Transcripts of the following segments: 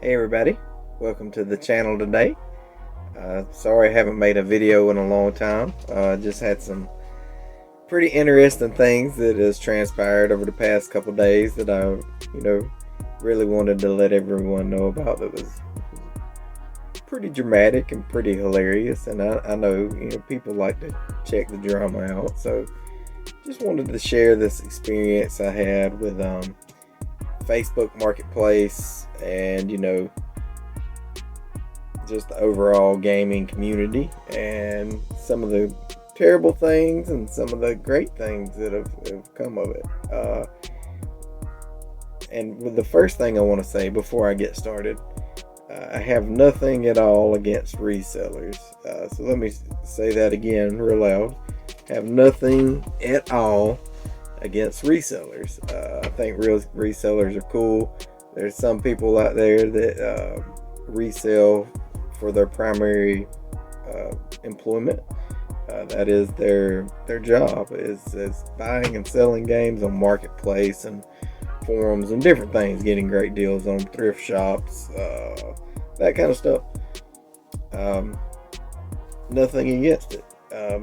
Hey everybody, welcome to the channel today. Sorry I haven't made a video in a long time. Just had some pretty interesting things that has transpired over the past couple days that I, really wanted to let everyone know about. That was pretty dramatic and pretty hilarious, and I know people like to check the drama out, so just wanted to share this experience I had with Facebook Marketplace and just the overall gaming community and some of the terrible things and some of the great things that have come of it. And with the first thing I want to say before I get started, I have nothing at all against resellers. So let me say that again real loud. Have nothing at all against resellers. I think real resellers are cool. There's some people out there that resell for their primary employment. That is their job is buying and selling games on marketplace and forums and different things, getting great deals on thrift shops, that kind of stuff. Nothing against it.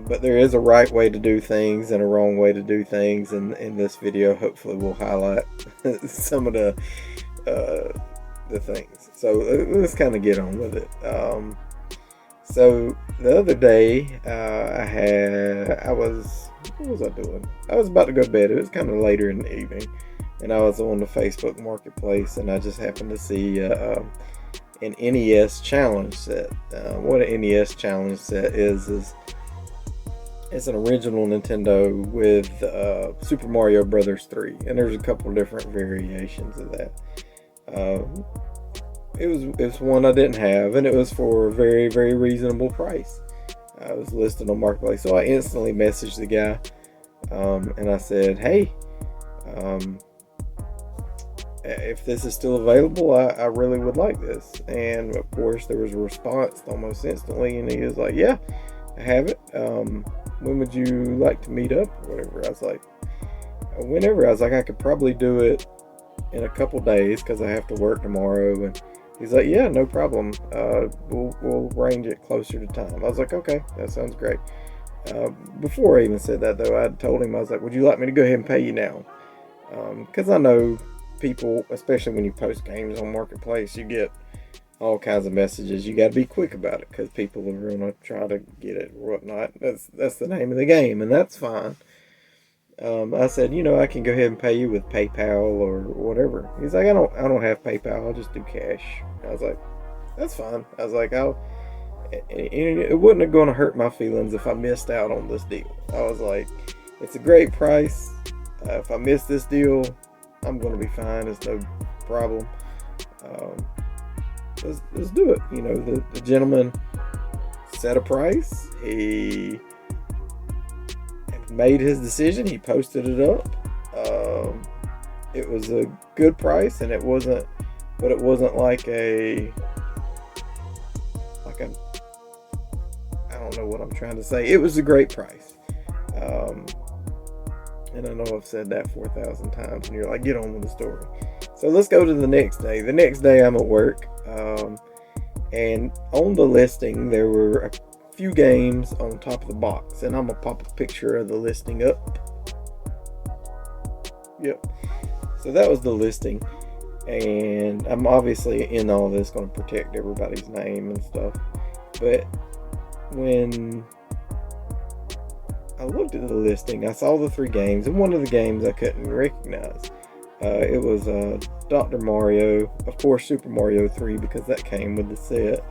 But there is a right way to do things and a wrong way to do things, and in this video hopefully we'll highlight some of the things. So let's kind of get on with it. So the other day what was I doing? I was about to go to bed. It was kind of later in the evening, and I was on the Facebook Marketplace, and I just happened to see an NES challenge set. What an NES challenge set is it's an original Nintendo with Super Mario Brothers 3, and there's a couple different variations of that. It was one I didn't have, and it was for a very, very reasonable price. I was listed on Marketplace, so I instantly messaged the guy, and I said, "Hey, if this is still available, I really would like this." And of course, there was a response almost instantly, and he was like, "Yeah, I have it. When would you like to meet up?" Or whatever. I was like, "Whenever." I was like, "I could probably do it in a couple days because I have to work tomorrow." And he's like, "Yeah, no problem. We'll arrange it closer to time." I was like, "Okay, that sounds great." Before I even said that, though, I told him, I was like, "Would you like me to go ahead and pay you now?" Because I know people, especially when you post games on Marketplace, you get all kinds of messages. You got to be quick about it because people are going to try to get it or whatnot. That's the name of the game, and that's fine. I said, I can go ahead and pay you with PayPal or whatever. He's like, I don't have PayPal. I'll just do cash. I was like, that's fine. I was like, it wouldn't going to hurt my feelings if I missed out on this deal. I was like, it's a great price. If I miss this deal, I'm going to be fine. It's no problem. Let's do it. The gentleman set a price. He made his decision. He posted it up. It was a good price, and it wasn't like I don't know what I'm trying to say. It was a great price. And I know I've said that 4,000 times, and you're like, get on with the story. So let's go to the next day. The next day I'm at work, and on the listing there were a few games on top of the box, and I'm gonna pop a picture of the listing up. Yep. So that was the listing, and I'm obviously in all this going to protect everybody's name and stuff. But when I looked at the listing, I saw the 3 games, and one of the games I couldn't recognize. It was Dr. Mario, of course Super Mario 3, because that came with the set.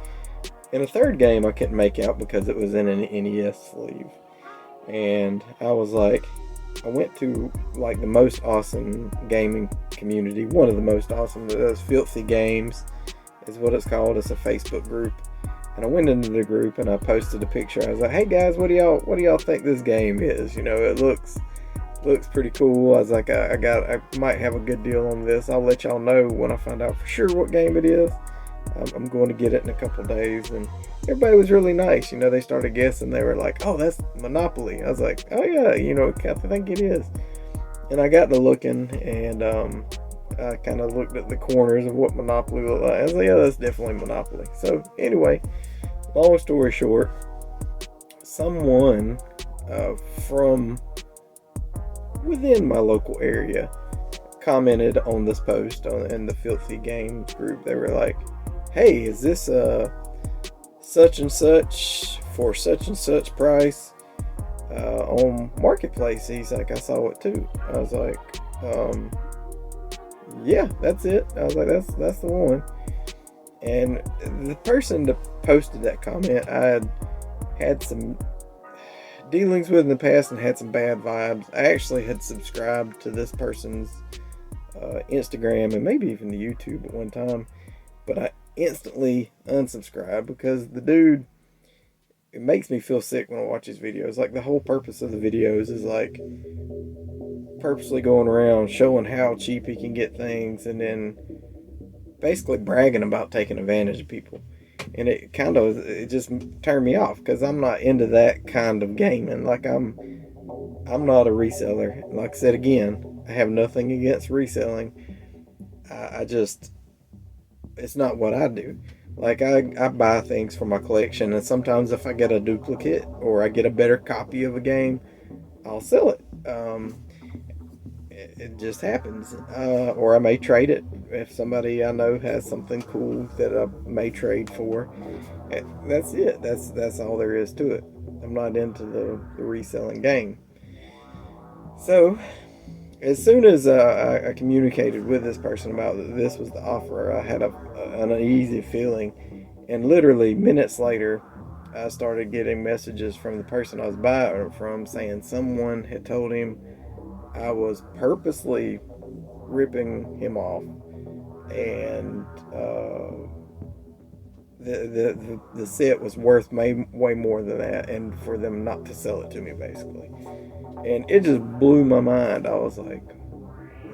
And a third game I couldn't make out because it was in an NES sleeve. And I was like, I went to like the most awesome gaming community, one of the most awesome, Filthy Games is what it's called. It's a Facebook group. And I went into the group and I posted a picture. I was like, "Hey guys, what do y'all think this game is? It looks pretty cool." I was like, I might have a good deal on this. I'll let y'all know when I find out for sure what game it is. I'm going to get it in a couple days. And everybody was really nice. They started guessing. They were like, "Oh, that's Monopoly." I was like, "Oh yeah, I think it is." And I got to looking, and I kind of looked at the corners of what Monopoly looked like. I was like, yeah, that's definitely Monopoly. So anyway, long story short, someone from within my local area commented on this post in the Filthy Games group. They were like, hey, is this such and such for such and such price on Marketplace? He's like, I saw it too. I was like, yeah, that's it. I was like, that's the one. And the person that posted that comment, I had some dealings with in the past and had some bad vibes. I actually had subscribed to this person's Instagram and maybe even the YouTube at one time, but I instantly unsubscribed because the dude, it makes me feel sick when I watch his videos. Like, the whole purpose of the videos is like purposely going around showing how cheap he can get things and then basically bragging about taking advantage of people. And it just turned me off because I'm not into that kind of gaming. Like, I'm not a reseller. Like I said again, I have nothing against reselling. I just, it's not what I do. Like, I buy things for my collection, and sometimes if I get a duplicate or I get a better copy of a game, I'll sell it. It just happens. Or I may trade it if somebody I know has something cool that I may trade for. That's it. That's all there is to it. I'm not into the reselling game. So, as soon as I communicated with this person about that this was the offer, I had an uneasy feeling. And literally minutes later, I started getting messages from the person I was buying it from saying someone had told him I was purposely ripping him off, and the set was worth way more than that, and for them not to sell it to me, basically. And it just blew my mind. I was like,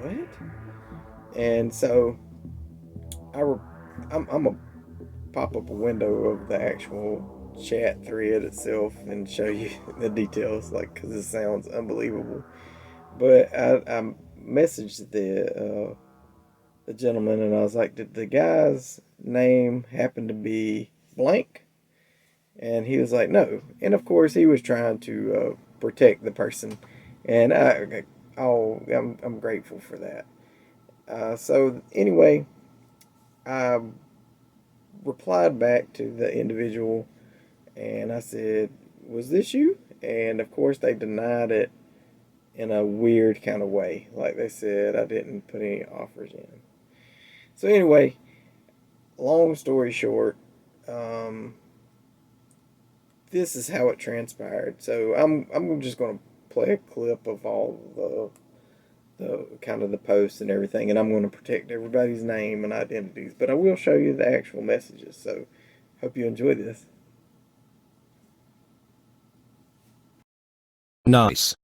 what? And so I'm gonna pop up a window of the actual chat thread itself and show you the details, like, because it sounds unbelievable. But I messaged the gentleman, and I was like, did the guy's name happen to be blank? And he was like, no. And of course, he was trying to protect the person, and I'm grateful for that. So anyway, I replied back to the individual, and I said, was this you? And of course, they denied it in a weird kind of way. Like, they said I didn't put any offers in. So anyway, long story short, this is how it transpired. So I'm just going to play a clip of all the kind of the posts and everything, and I'm going to protect everybody's name and identities, but I will show you the actual messages. So hope you enjoy this. Nice.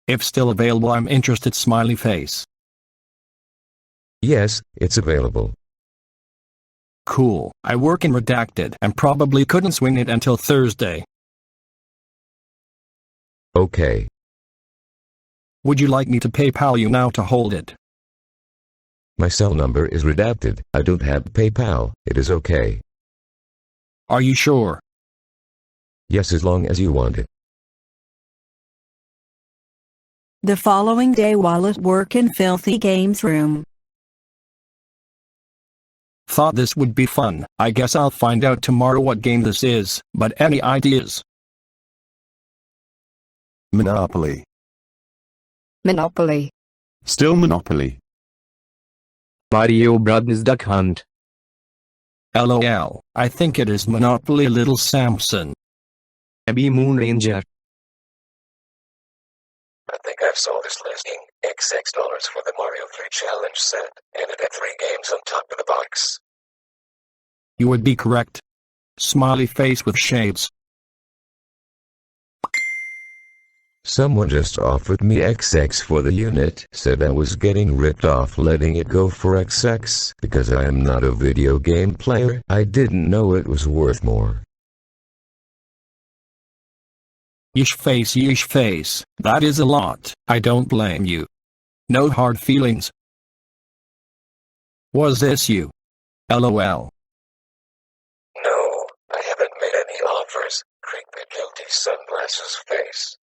If still available, I'm interested. Smiley face. Yes, it's available. Cool. I work in Redacted and probably couldn't swing it until Thursday. Okay. Would you like me to PayPal you now to hold it? My cell number is redacted. I don't have PayPal. It is okay. Are you sure? Yes, as long as you want it. The following day while at work in Filthy Games room. Thought this would be fun. I guess I'll find out tomorrow what game this is, but any ideas? Monopoly. Monopoly. Still Monopoly. Mario Brothers Duck Hunt. LOL, I think it is Monopoly Little Samson. Maybe Moon Ranger. I think I saw this listing. $6 for the Mario 3 challenge set, and it had 3 games on top of the box. You would be correct. Smiley face with shades. Someone just offered me XX for the unit, said I was getting ripped off letting it go for XX because I am not a video game player. I didn't know it was worth more. Yeesh face, that is a lot. I don't blame you. No hard feelings. Was this you? LOL. No, I haven't made any offers. Creep the guilty sunglasses face.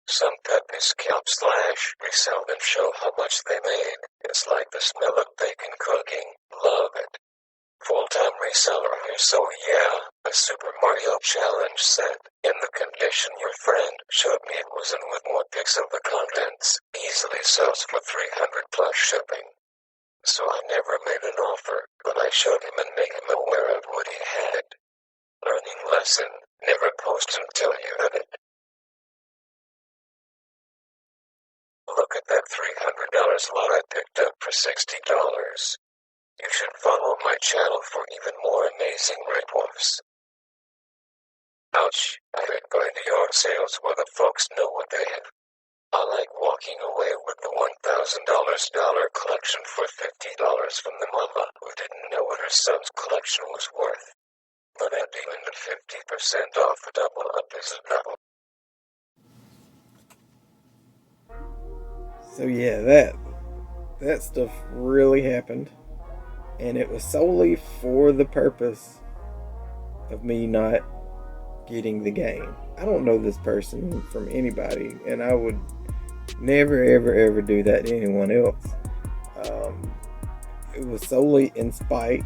Some peppy scalp slash resell and show how much they made. It's like the smell of bacon cooking. Love it. Full-time reseller here, so yeah, a Super Mario Challenge set. In the condition your friend showed me it was in with more pics of the contents. Easily sells for 300 plus shipping. So I never made an offer, but I showed him and made him aware of what he had. Learning lesson, never post until you have it. Look at that $300 lot I picked up for $60. You should follow my channel for even more amazing rip-offs. Ouch, I hate going to yard sales where the folks know what they have. I like walking away with the $1,000 collection for $50 from the mama who didn't know what her son's collection was worth. But at even the 50% off, a double up is a double. So yeah, that stuff really happened. And it was solely for the purpose of me not getting the game. I don't know this person from anybody, and I would never, ever, ever do that to anyone else. It was solely in spite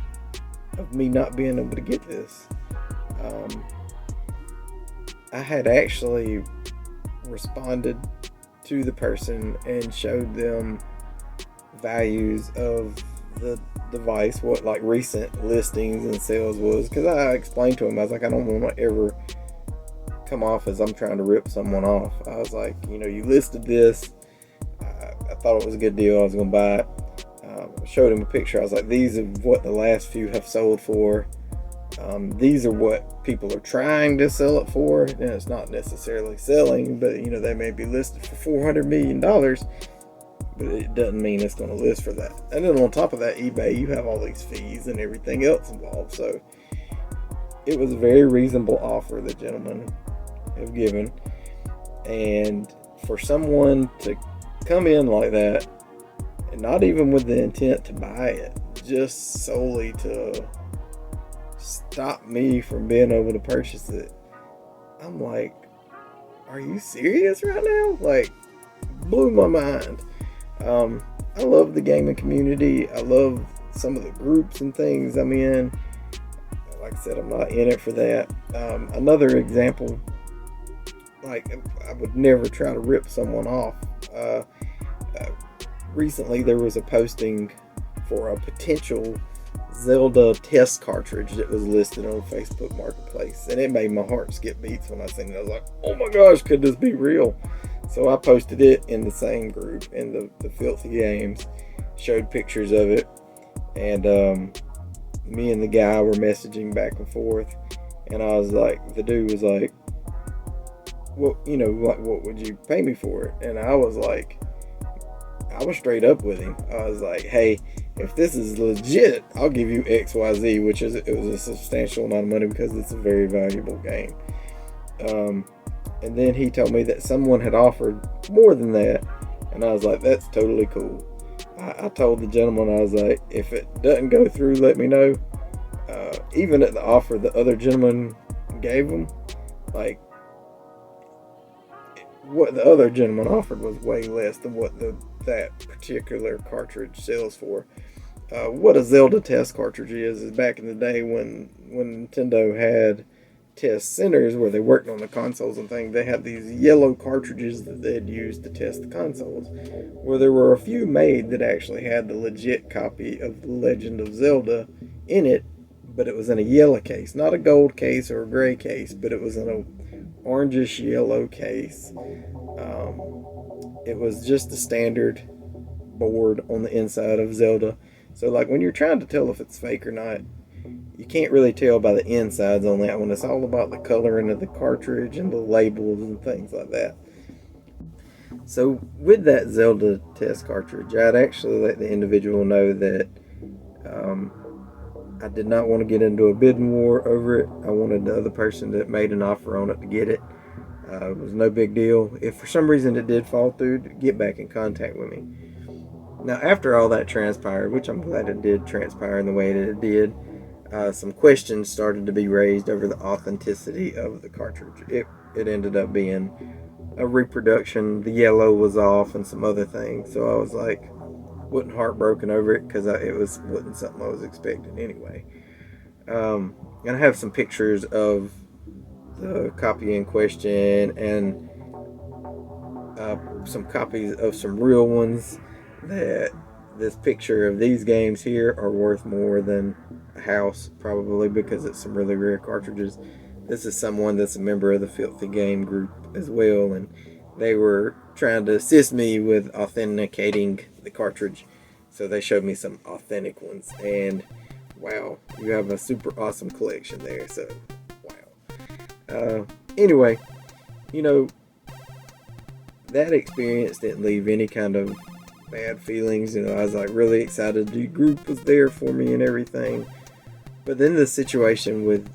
of me not being able to get this. I had actually responded to the person and showed them values of the device, what like recent listings and sales was, because I explained to him, I was like, I don't want to ever come off as I'm trying to rip someone off. I was like, you listed this, I thought it was a good deal, I was gonna buy it. Showed him a picture. I was like, these are what the last few have sold for. These are what people are trying to sell it for, and it's not necessarily selling, but they may be listed for $400 million, but it doesn't mean it's going to list for that. And then on top of that, eBay, you have all these fees and everything else involved. So it was a very reasonable offer the gentleman have given. And for someone to come in like that, and not even with the intent to buy it, just solely to stop me from being able to purchase it, I'm like, are you serious right now? Like, blew my mind. I love the gaming community. I love some of the groups and things I'm in. Like I said, I'm not in it for that. Another example, like, I would never try to rip someone off. Recently there was a posting for a potential Zelda test cartridge that was listed on Facebook Marketplace, and it made my heart skip beats when I seen it. I was like, oh my gosh, could this be real? So I posted it in the same group, in the Filthy Games, showed pictures of it, and me and the guy were messaging back and forth, and I was like, the dude was like, well, what would you pay me for it? And I was straight up with him. I was like, hey, if this is legit, I'll give you XYZ, which it was a substantial amount of money because it's a very valuable game. And then he told me that someone had offered more than that, and I was like, that's totally cool. I told the gentleman, I was like, if it doesn't go through, let me know. Even at the offer the other gentleman gave him, like, what the other gentleman offered was way less than what that particular cartridge sells for. What a Zelda test cartridge is back in the day when Nintendo had test centers where they worked on the consoles and things, they had these yellow cartridges that they'd use to test the consoles, where there were a few made that actually had the legit copy of The Legend of Zelda in it, but it was in a yellow case, not a gold case or a gray case, but it was in a orangish yellow case. It was just a standard board on the inside of Zelda. So like when you're trying to tell if it's fake or not, you can't really tell by the insides on that one. It's all about the coloring of the cartridge and the labels and things like that. So with that Zelda test cartridge, I'd actually let the individual know that I did not want to get into a bidding war over it. I wanted the other person that made an offer on it to get it. It was no big deal. If for some reason it did fall through, get back in contact with me. Now, after all that transpired, which I'm glad it did transpire in the way that it did, some questions started to be raised over the authenticity of the cartridge. It ended up being a reproduction. The yellow was off and some other things. So I was like, wasn't heartbroken over it because wasn't something I was expecting anyway. And I have some pictures of the copy in question and some copies of some real ones. That this picture of these games here are worth more than a house, probably, because it's some really rare cartridges. This is someone that's a member of the Filthy Game group as well, and they were trying to assist me with authenticating the cartridge. So they showed me some authentic ones, and wow, you have a super awesome collection there. So wow. Anyway, you know, that experience didn't leave any kind of bad feelings. You know, I was like really excited. The group was there for me and everything. But then the situation with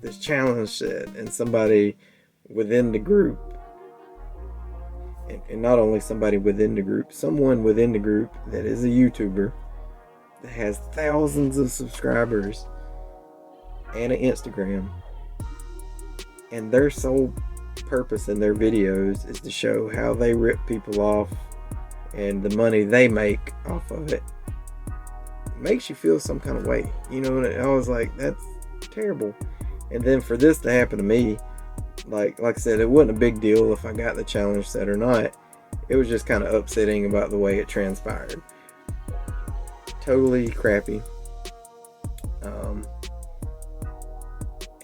this challenge set and somebody within the group, and not only somebody within the group, someone within the group that is a YouTuber that has thousands of subscribers and an Instagram, and their sole purpose in their videos is to show how they rip people off and the money they make off of it. It makes you feel some kind of way, you know. And I was like, that's terrible. And then for this to happen to me, like I said, it wasn't a big deal if I got the challenge set or not. It was just kind of upsetting about the way it transpired. Totally crappy.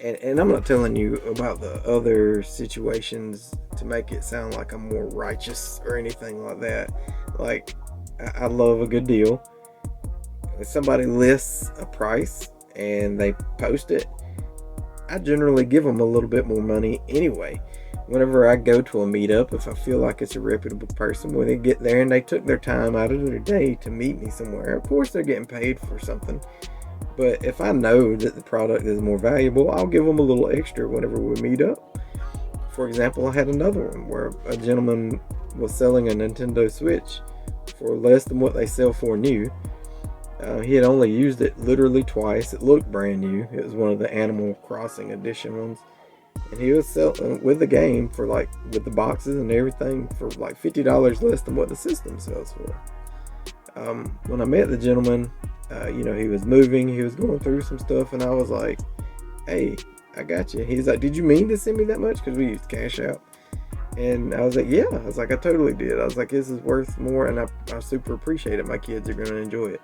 And I'm not telling you about the other situations to make it sound like I'm more righteous or anything like that. Like, I love a good deal. If somebody lists a price and they post it, I generally give them a little bit more money anyway. Whenever I go to a meetup, if I feel like it's a reputable person, when they get there and they took their time out of their day to meet me somewhere, of course they're getting paid for something. But if I know that the product is more valuable, I'll give them a little extra whenever we meet up. For example, I had another one where a gentleman was selling a Nintendo Switch for less than what they sell for new. He had only used it literally twice. It looked brand new. It was one of the Animal Crossing edition ones. And he was selling with the game for like, with the boxes and everything, for like $50 less than what the system sells for. When I met the gentleman, you know, he was moving, he was going through some stuff, and I was like, hey, I got you. He's like, did you mean to send me that much? Because we used cash out. And I was like, yeah. I was like, I totally did. I was like, this is worth more, and I super appreciate it. My kids are going to enjoy it.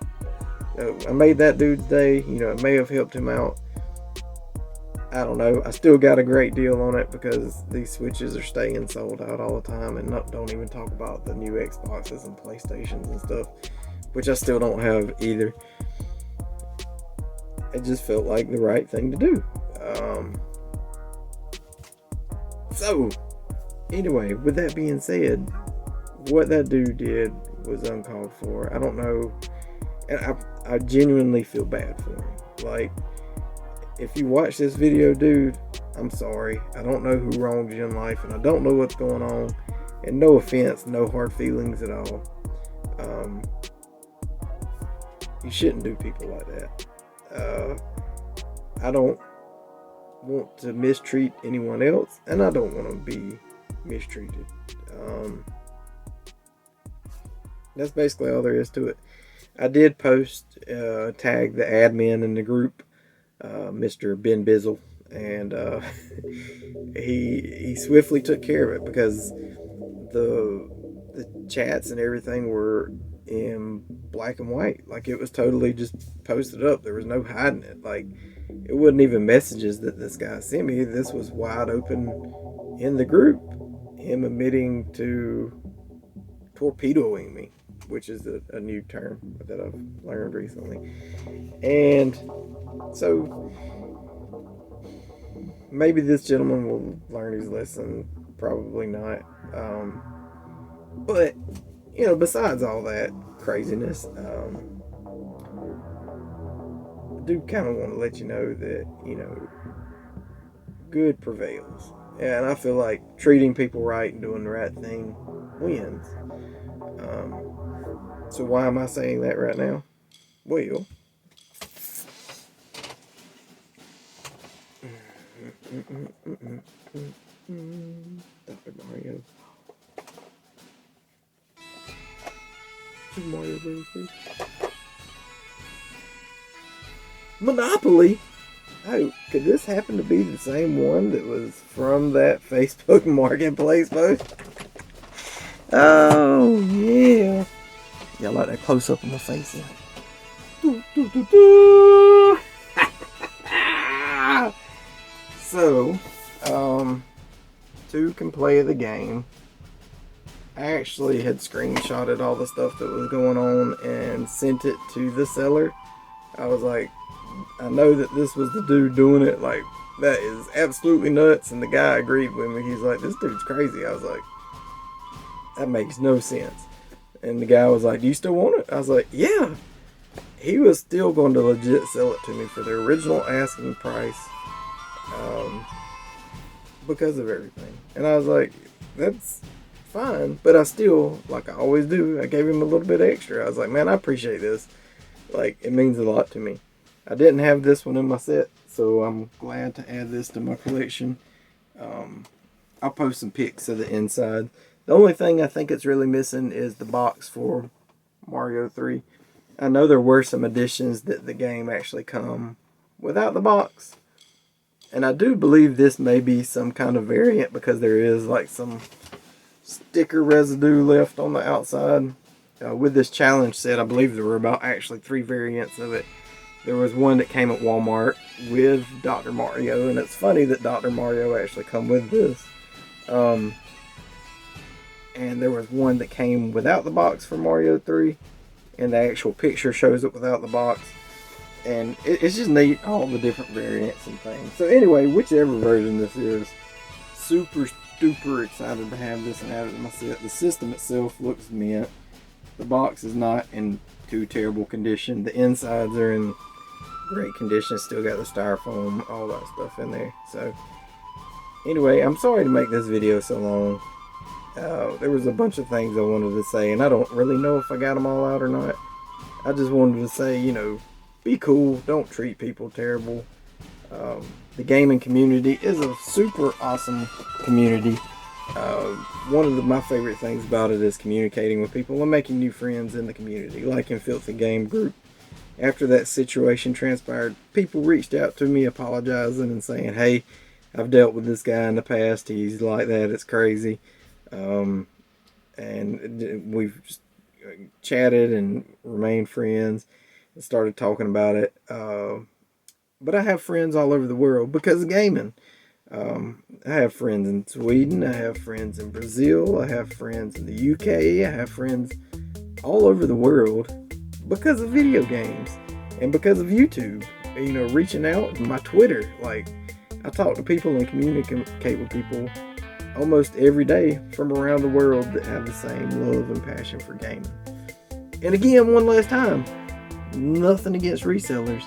I made that dude's day. You know, it may have helped him out. I don't know. I still got a great deal on it because these Switches are staying sold out all the time, and don't even talk about the new Xboxes and PlayStations and stuff, which I still don't have either. It just felt like the right thing to do. So, anyway, with that being said, what that dude did was uncalled for. I don't know, and I genuinely feel bad for him. Like, if you watch this video, dude, I'm sorry. I don't know who wronged you in life, and I don't know what's going on. And no offense, no hard feelings at all. You shouldn't do people like that. I don't want to mistreat anyone else, and I don't want to be mistreated. That's basically all there is to it. I did post, tag the admin in the group, Mr. Ben Bizzle, and he swiftly took care of it because the chats and everything were in black and white. Like, it was totally just posted up. There was no hiding it. Like, it wasn't even messages that this guy sent me. This was wide open in the group. Him admitting to torpedoing me, which is a new term that I've learned recently. And so maybe this gentleman will learn his lesson. Probably not. But, you know, besides all that craziness, I do kind of want to let you know that, you know, good prevails. And I feel like treating people right and doing the right thing wins. So why am I saying that right now? Well, Dr. Mario. Super Mario Bros. 3. Monopoly? Oh, could this happen to be the same one that was from that Facebook Marketplace post? Oh, yeah. Yeah, I like that close up on my face. Doo, doo, doo, doo. So, two can play the game. I actually had screenshotted all the stuff that was going on and sent it to the seller. I was like, I know that this was the dude doing it. Like, that is absolutely nuts. And the guy agreed with me. He's like, this dude's crazy. I was like, that makes no sense. And the guy was like, do you still want it? I was like, yeah. He was still going to legit sell it to me for the original asking price. Because of everything. And I was like, that's fine. But I still, like I always do, I gave him a little bit extra. I was like, man, I appreciate this. Like, it means a lot to me. I didn't have this one in my set, so I'm glad to add this to my collection. I'll post some pics of the inside. The only thing I think it's really missing is the box for Mario 3. I know there were some additions that the game actually come without the box. And I do believe this may be some kind of variant because there is like some sticker residue left on the outside. With this challenge set, I believe there were about actually 3 variants of it. There was one that came at Walmart with Dr. Mario, and it's funny that Dr. Mario actually come with this. And there was one that came without the box for Mario 3, and the actual picture shows it without the box. And it's just neat, all the different variants and things. So anyway, whichever version this is, super excited to have this and add it to my set. The system itself looks mint. The box is not in too terrible condition. The insides are in great condition. Still got the styrofoam, all that stuff in there. So anyway, I'm sorry to make this video so long. There was a bunch of things I wanted to say, and I don't really know if I got them all out or not. I just wanted to say, you know, be cool. Don't treat people terrible. The gaming community is a super awesome community. One of my favorite things about it is communicating with people and making new friends in the community, like in Filthy Game Group. After that situation transpired, people reached out to me apologizing and saying, hey, I've dealt with this guy in the past. He's like that. It's crazy. And we've just chatted and remained friends and started talking about it. But I have friends all over the world because of gaming. I have friends in Sweden. I have friends in Brazil. I have friends in the UK. I have friends all over the world because of video games and because of YouTube. You know, reaching out, my Twitter. Like, I talk to people and communicate with people almost every day from around the world that have the same love and passion for gaming. And again, one last time, nothing against resellers,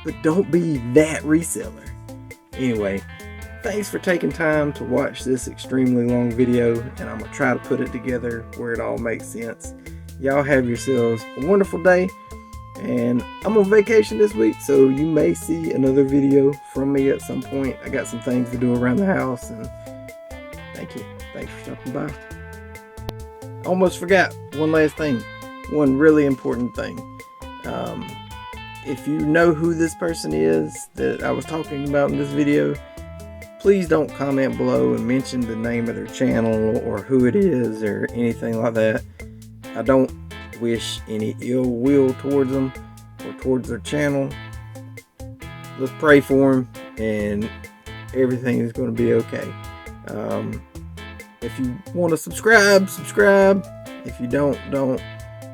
but don't be that reseller. Anyway, thanks for taking time to watch this extremely long video, and I'm going to try to put it together where it all makes sense. Y'all have yourselves a wonderful day, and I'm on vacation this week, so you may see another video from me at some point. I got some things to do around the house, and thank you. Thanks for stopping by. Almost forgot one last thing. One really important thing. If you know who this person is that I was talking about in this video, please don't comment below and mention the name of their channel or who it is or anything like that. I don't wish any ill will towards them or towards their channel. Let's pray for them and everything is going to be okay. If you want to subscribe. If you don't.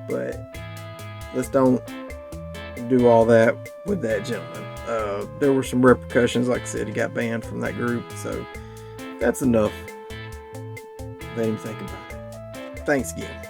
But let's don't do all that with that gentleman. There were some repercussions. Like I said, he got banned from that group, so that's enough. Let him think about it. Thanks again.